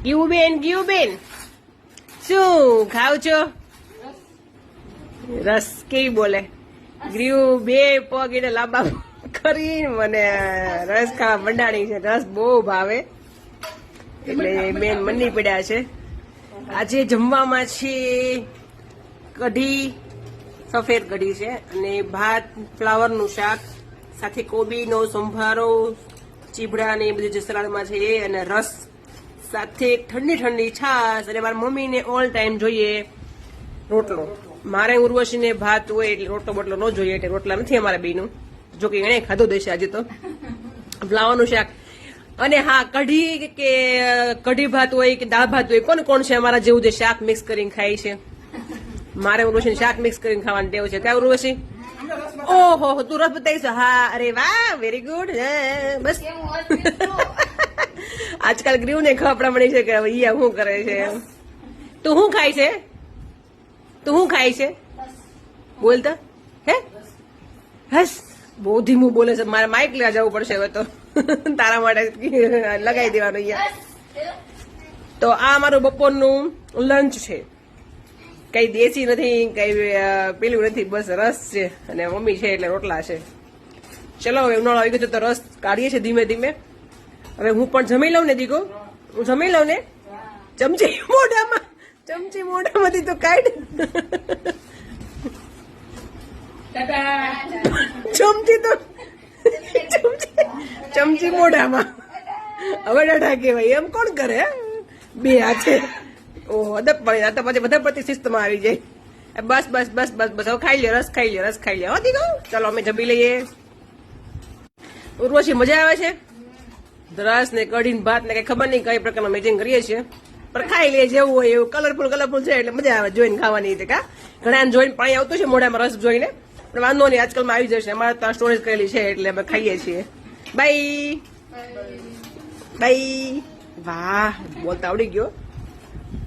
ગીયુબેન શું ખાવ છો? રસ કેવી બોલે? ગ્રીવ બે પગ એને લાંબા કરીને મને રસ ખાવા મંડાણી છે. રસ બહુ ભાવે એટલે બેન મંડી પડ્યા છે. આજે જમવામાં છે કઢી, સફેદ કઢી છે અને ભાત, ફ્લાવરનું શાક સાથે કોબીનો સંભારો, ચીબડા ને એ બધું જે સલાડમાં છે એ, અને રસ સાથે ઠંડી ઠંડી છાશ. અને મારા મમ્મીને ઓલ ટાઈમ જોઈએ રોટલો. મારે ઉર્વશીને ભાત હોય એટલે રોટલો બોટલો ન જોઈએ એટલે રોટલા નથી અમારા બેનું. જોકે એને ખાધો દેશે આજે તો. ફ્લાવરનું શાક અને હા કઢી કે કઢી ભાત હોય કે દાળ ભાત હોય, કોણ છે અમારા જેવું જે શાક મિક્સ કરીને ખાય છે? મારે ઉર્વશી શાક મિક્સ કરીને ખાવાની ટેવ છે. ક્યાં ઉર્વશી? ઓહો તું રસ બતાવીશ? હા, અરે વાહ, વેરી ગુડ. બસ આજકાલ ગ્રીવ ને ખબર મળી છે કે ઈયા શું કરે છે. તું શું ખાય છે? તું શું ખાય છે? બોલતા હે? હસ, બહુ ધીમું બોલે છે. મારે માઇક લેવા જવું પડશે હવે તો. તારા માટે લગાવી દેવાનું અહીંયા. તો આ અમારું બપોરનું લંચ છે. કઈ દેશી નથી, કઈ પેલું નથી, બસ રસ છે અને મમ્મી છે એટલે રોટલા છે. ચલો હવે ઉનાળો આવી ગયો તો રસ કાઢીએ છીએ ધીમે ધીમે. હવે હું પણ જમી લઉં ને દીકો, હું જમી લઉં ને. ચમચી મોઢામાંથી તો કાઢ. ચમચી મોઢામાં હવે ડાઢા કહેવાય એમ કોણ કરે? બે હાથે. ઓહો અદબ પડી. આ તો પછી બધા પ્રતિ શિસ્તમાં આવી જાય. બસ બસ બસ બસ બસ હવે ખાઈ લે, રસ ખાઈ લે, રસ ખાઈ લે. હતી ગયું. ચાલો અમે જમી લઈએ. ઉર્વશી મજા આવે છે? રસ ને કઢી ને ભાત ને કઈ ખબર નહીં કઈ પ્રકારનું મેચિંગ કરીએ છીએ, પણ ખાઈ લે જેવું હોય એવું. કલરફુલ છે એટલે મજા આવે જોઈને ખાવાની રીતે. કા ઘણા જોઈને પાણી આવતું છે મોઢામાં રસ જોઈને, પણ વાંધો નહીં, આજકાલમાં આવી જશે. અમારે ત્યાં સ્ટોરેજ કરેલી છે એટલે અમે ખાઈએ છીએ. Bye bye. વાહ, બોલતા આવડી ગયો.